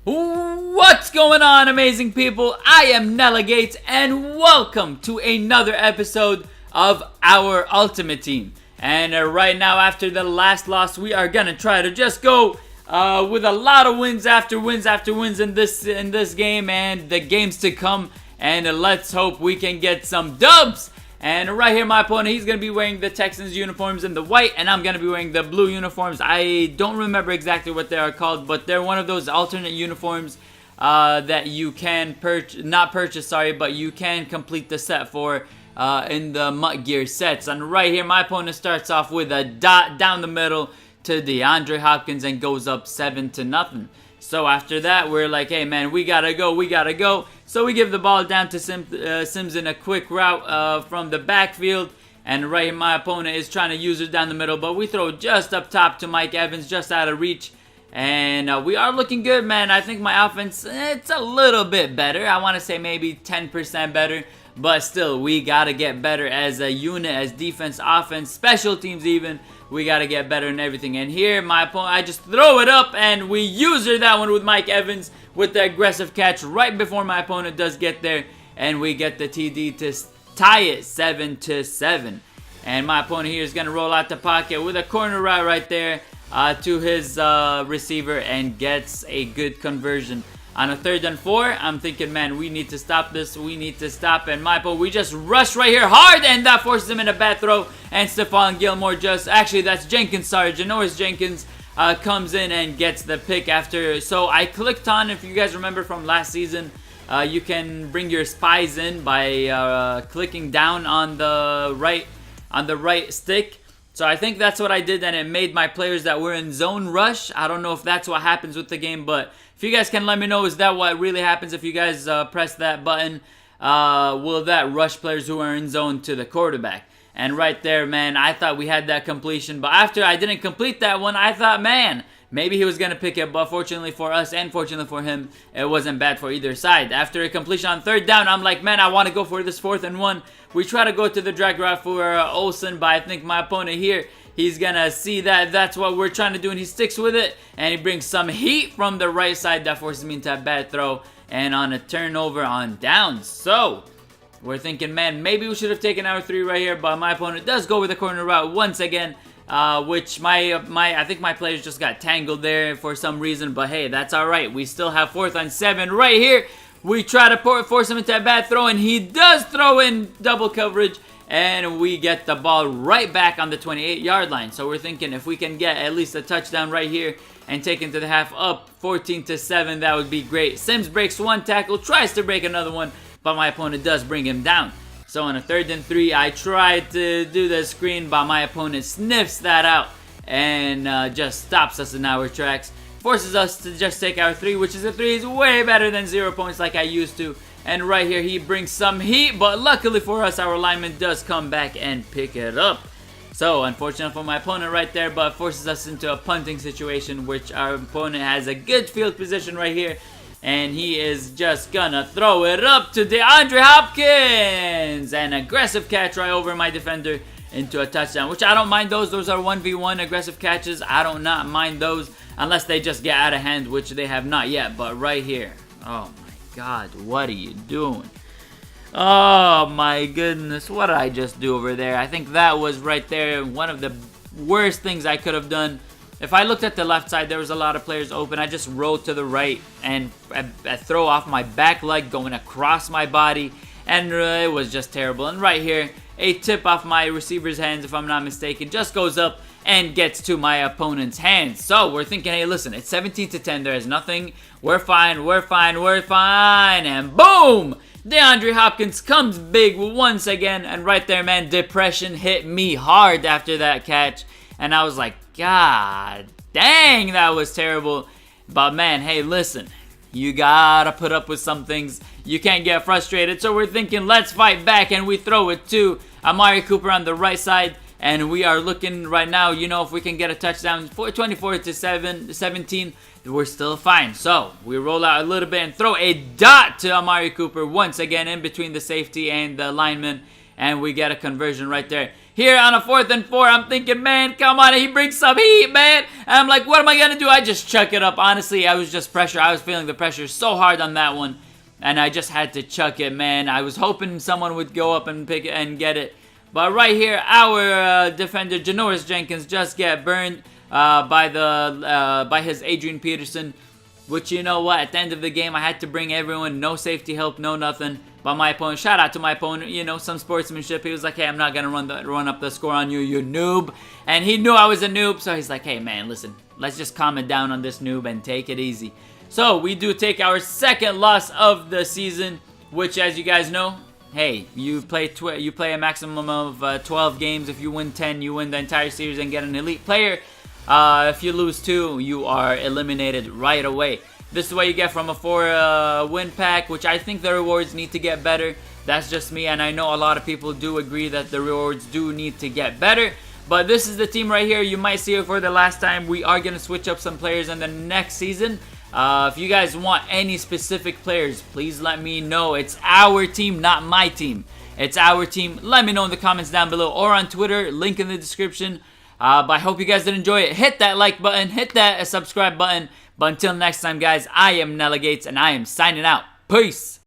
What's going on, amazing people? I am Nella Gates, and welcome to another episode of our Ultimate Team. And right now, after the last loss, we are gonna try to just go with a lot of wins after wins after wins in this game and the games to come. And let's hope we can get some dubs. And right here, my opponent, he's going to be wearing the Texans uniforms in the white, and I'm going to be wearing the blue uniforms. I don't remember exactly what they are called, but they're one of those alternate uniforms that you can not purchase, but you can complete the set for in the Mutt Gear sets. And right here, my opponent starts off with a dot down the middle to DeAndre Hopkins and goes up 7-0. So after that, we're like, hey man, we gotta go. So we give the ball down to Sims in a quick route from the backfield. And right here, my opponent is trying to use it down the middle, but we throw just up top to Mike Evans, just out of reach. And we are looking good, man. I think my offense, it's a little bit better. I want to say maybe 10% better. But still, we gotta get better as a unit, as defense, offense, special teams even. We gotta get better in everything. And here, my opponent, I just throw it up, and we user that one with Mike Evans with the aggressive catch right before my opponent does get there. And we get the TD to tie it 7-7. And my opponent here is gonna roll out the pocket with a corner route right there to his receiver and gets a good conversion. On a 3rd and 4, I'm thinking, man, we need to stop this. We need to stop. And my opponent, we just rush right here hard, and that forces him in a bad throw. And Stephon Gilmore actually, that's Jenkins, sorry. Janoris Jenkins comes in and gets the pick after. So I clicked on, if you guys remember from last season, you can bring your spies in by clicking down on the right stick. So I think that's what I did, and it made my players that were in zone rush. I don't know if that's what happens with the game, but if you guys can let me know, is that what really happens if you guys press that button? Will that rush players who are in zone to the quarterback? And right there, man, I thought we had that completion. But after I didn't complete that one, I thought, man, maybe he was going to pick it. But fortunately for us and fortunately for him, it wasn't bad for either side. After a completion on 3rd down, I'm like, man, I want to go for this 4th and 1. We try to go to the drag route for Olsen, but I think my opponent here, he's going to see that that's what we're trying to do, and he sticks with it, and he brings some heat from the right side. That forces me into a bad throw, and on a turnover on downs. So we're thinking, man, maybe we should have taken our 3 right here, but my opponent does go with the corner route once again, which I think my players just got tangled there for some reason, but hey, that's all right. We still have 4th and 7 right here. We try to force him into a bad throw, and he does throw in double coverage, and we get the ball right back on the 28-yard line. So we're thinking if we can get at least a touchdown right here and take into the half up 14-7, that would be great. Sims breaks one tackle, tries to break another one, but my opponent does bring him down. So on a 3rd and 3, I tried to do the screen, but my opponent sniffs that out and just stops us in our tracks. Forces us to just take our 3, which is a 3 is way better than 0 points like I used to. And right here, he brings some heat, but luckily for us, our lineman does come back and pick it up. So, unfortunate for my opponent right there, but forces us into a punting situation, which our opponent has a good field position right here. And he is just gonna throw it up to DeAndre Hopkins! An aggressive catch right over my defender into a touchdown, which I don't mind those. Those are 1v1 aggressive catches. I do not mind those unless they just get out of hand, which they have not yet. But right here, oh my God, what are you doing? Oh my goodness, what did I just do over there? I think that was right there one of the worst things I could have done. If I looked at the left side, there was a lot of players open. I just rolled to the right and I throw off my back leg going across my body, and it was just terrible. And right here, a tip off my receiver's hands, if I'm not mistaken, just goes up and gets to my opponent's hands. So we're thinking, hey, listen, it's 17-10. There is nothing. We're fine. And boom! DeAndre Hopkins comes big once again. And right there, man, depression hit me hard after that catch. And I was like, God dang, that was terrible. But man, hey, listen, you gotta put up with some things. You can't get frustrated. So we're thinking, let's fight back. And we throw it to Amari Cooper on the right side. And we are looking right now, you know, if we can get a touchdown, 24-17, we're still fine. So we roll out a little bit and throw a dot to Amari Cooper once again in between the safety and the lineman. and we get a conversion right there. Here on a 4th and 4, I'm thinking, man, come on, he brings some heat, man. And I'm like, what am I going to do? I just chuck it up. Honestly, I was just pressure. I was feeling the pressure so hard on that one, and I just had to chuck it, man. I was hoping someone would go up and pick it and get it. But right here, our defender, Janoris Jenkins, just get burned by his Adrian Peterson. Which, you know what, at the end of the game, I had to bring everyone, no safety help, no nothing. But my opponent, shout out to my opponent, you know, some sportsmanship. He was like, hey, I'm not going to run up the score on you, you noob. And he knew I was a noob, so he's like, hey, man, listen, let's just calm it down on this noob and take it easy. So we do take our second loss of the season, which, as you guys know, hey, you play a maximum of 12 games. If you win 10, you win the entire series and get an elite player. If you lose 2, you are eliminated right away. This is what you get from a 4 win pack, which I think the rewards need to get better. That's just me, and I know a lot of people do agree that the rewards do need to get better. But this is the team right here. You might see it for the last time. We are going to switch up some players in the next season. If you guys want any specific players, please let me know. It's our team, not my team. It's our team. Let me know in the comments down below or on Twitter. Link in the description. But I hope you guys did enjoy it. Hit that like button. Hit that subscribe button. But until next time, guys, I am Nella Gates, and I am signing out. Peace.